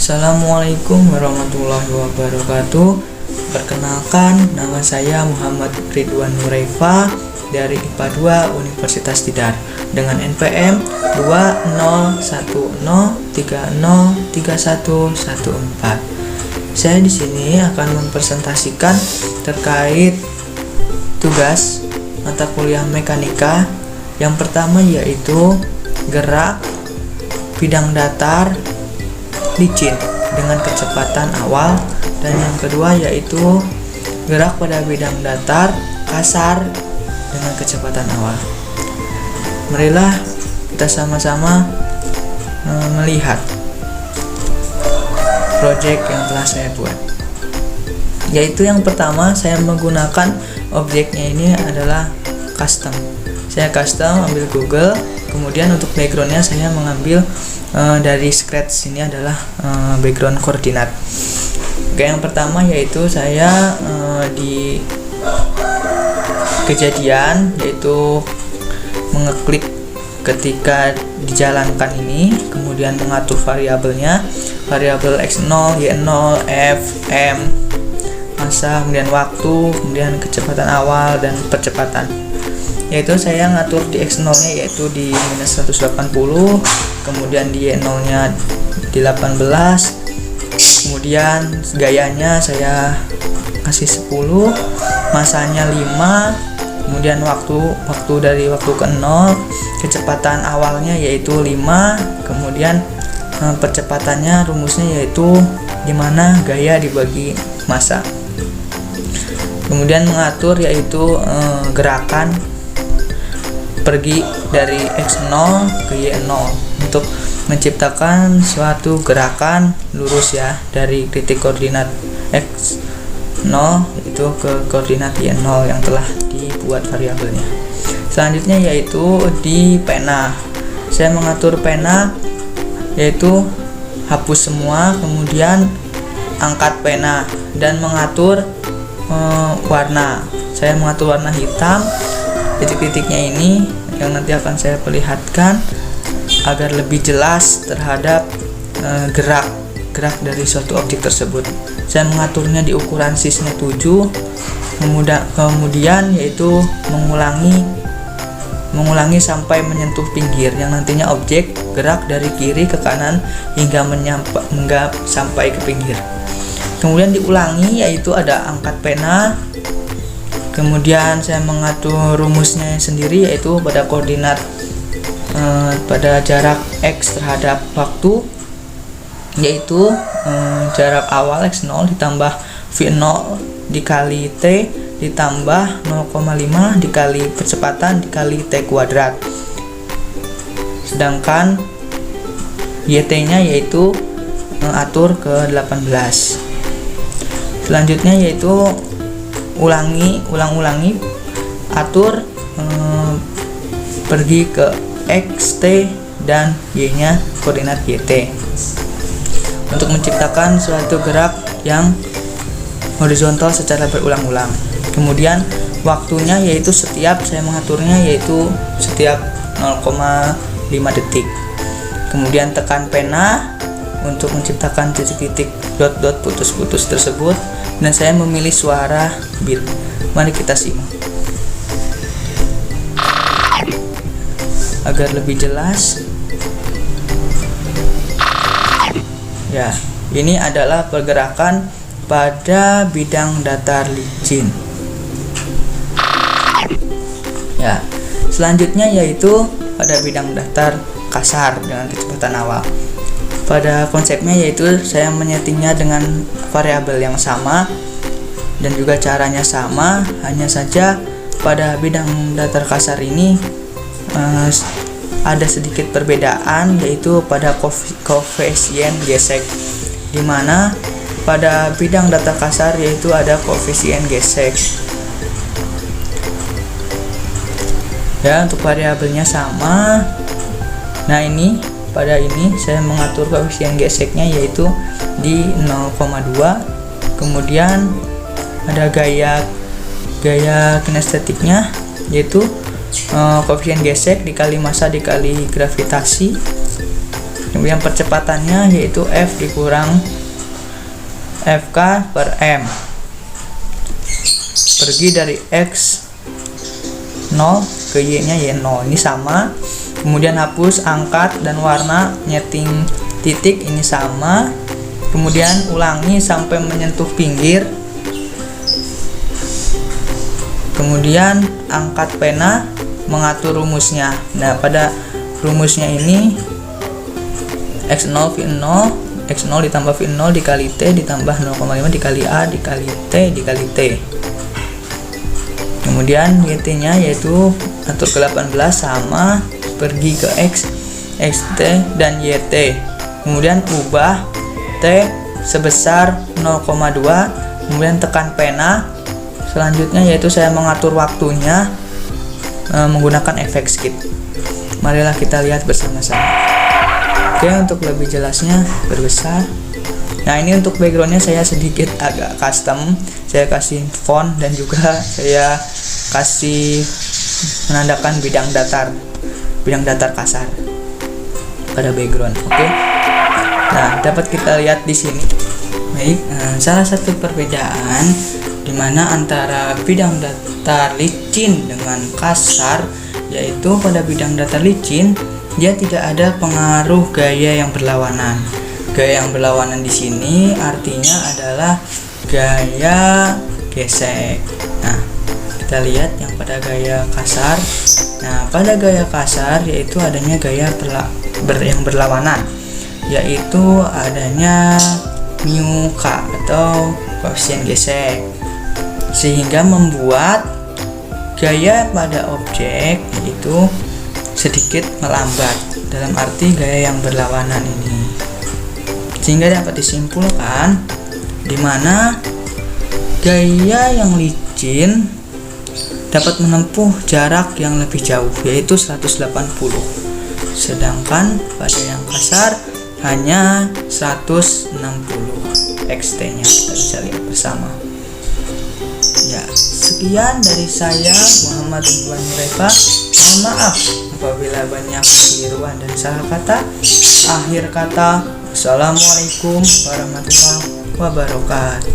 Assalamualaikum warahmatullahi wabarakatuh. Perkenalkan, nama saya Muhammad Ridwan Nuraifa dari IPA 2 Universitas Tidar dengan NPM 2010303114. Saya di sini akan mempresentasikan terkait tugas mata kuliah mekanika. Yang pertama yaitu gerak bidang datar licin dengan kecepatan awal, dan yang kedua yaitu gerak pada bidang datar kasar dengan kecepatan awal. Marilah kita sama-sama melihat project yang telah saya buat. Yaitu yang pertama, saya menggunakan objeknya ini adalah custom. Saya custom ambil Google, kemudian untuk backgroundnya saya mengambil dari scratch. Ini adalah background koordinat. Oke, yang pertama yaitu saya di kejadian yaitu mengeklik ketika dijalankan ini, kemudian mengatur variabelnya, variabel x0, y0, f, m, masa, kemudian waktu, kemudian kecepatan awal dan percepatan. Yaitu saya ngatur di x0 nya yaitu di minus 180, kemudian di y0 nya di 18, kemudian gayanya saya kasih 10, masanya 5, kemudian waktu dari waktu ke 0, kecepatan awalnya yaitu 5, kemudian percepatannya rumusnya yaitu dimana gaya dibagi masa. Kemudian mengatur yaitu gerakan pergi dari x0 ke y0 untuk menciptakan suatu gerakan lurus ya dari titik koordinat x0 itu ke koordinat y0 yang telah dibuat variabelnya. Selanjutnya yaitu di pena. Saya mengatur pena yaitu hapus semua, kemudian angkat pena dan mengatur warna. Saya mengatur warna hitam. Titik-titiknya ini yang nanti akan saya perlihatkan agar lebih jelas terhadap gerak dari suatu objek tersebut. Saya mengaturnya di ukuran sisnya 7, kemudian yaitu mengulangi sampai menyentuh pinggir, yang nantinya objek gerak dari kiri ke kanan hingga sampai ke pinggir. Kemudian diulangi yaitu ada angkat pena. Kemudian saya mengatur rumusnya sendiri yaitu pada koordinat pada jarak x terhadap waktu, yaitu jarak awal x0 ditambah v0 dikali t ditambah 0,5 dikali percepatan dikali t kuadrat. Sedangkan yt nya yaitu atur ke 18. Selanjutnya yaitu ulang-ulangi atur pergi ke x, t, dan y nya koordinat yt untuk menciptakan suatu gerak yang horizontal secara berulang-ulang. Kemudian waktunya yaitu saya mengaturnya yaitu setiap 0,5 detik. Kemudian tekan pena untuk menciptakan titik-titik dot-dot putus-putus tersebut, dan saya memilih suara beat. Mari kita simak agar lebih jelas. Ya, ini adalah pergerakan pada bidang datar licin. Ya, selanjutnya yaitu pada bidang datar kasar dengan kecepatan awal. Pada konsepnya yaitu saya menyetingnya dengan variabel yang sama dan juga caranya sama, hanya saja pada bidang datar kasar ini ada sedikit perbedaan yaitu pada koefisien gesek, dimana pada bidang datar kasar yaitu ada koefisien gesek. Ya, untuk variabelnya sama. Nah, pada ini saya mengatur koefisien geseknya yaitu di 0,2. Kemudian ada gaya kinestetiknya yaitu koefisien gesek dikali massa dikali gravitasi Kemudian percepatannya yaitu F dikurang FK per M. Pergi dari X 0 ke Y nya Y0, ini sama. Kemudian hapus, angkat, dan warna nyeting titik, ini sama. Kemudian ulangi sampai menyentuh pinggir. Kemudian angkat pena, mengatur rumusnya. Nah, pada rumusnya ini X0 V0, X0 ditambah V0 dikali T ditambah 0,5 dikali A dikali T dikali T. Kemudian YT nya yaitu atur ke 18 sama, pergi ke X, XT dan YT. Kemudian ubah T sebesar 0,2, kemudian tekan pena. Selanjutnya yaitu saya mengatur waktunya menggunakan efek skip. Marilah kita lihat bersama-sama. Oke, untuk lebih jelasnya berbesar. Nah, ini untuk backgroundnya saya sedikit agak custom. Saya kasih font dan juga saya kasih menandakan bidang datar kasar pada background. Oke. Nah, dapat kita lihat di sini. Baik, salah satu perbedaan dimana antara bidang datar licin dengan kasar, yaitu pada bidang datar licin dia tidak ada pengaruh gaya yang berlawanan. Gaya yang berlawanan di sini artinya adalah gaya gesek. Nah, kita lihat yang pada gaya kasar. Nah, pada gaya kasar yaitu adanya gaya yang berlawanan, yaitu adanya mu k atau koefisien gesek, sehingga membuat gaya pada objek itu sedikit melambat, dalam arti gaya yang berlawanan ini. Sehingga dapat disimpulkan di mana gaya yang licin dapat menempuh jarak yang lebih jauh, yaitu 180, sedangkan pada yang kasar hanya 160 XT nya. Kita bisa lihat bersama. Ya, sekian dari saya, Muhammad Ridwan Nuraifa. Mohon maaf apabila banyak kekeliruan dan salah kata. Akhir kata, assalamualaikum warahmatullahi wabarakatuh.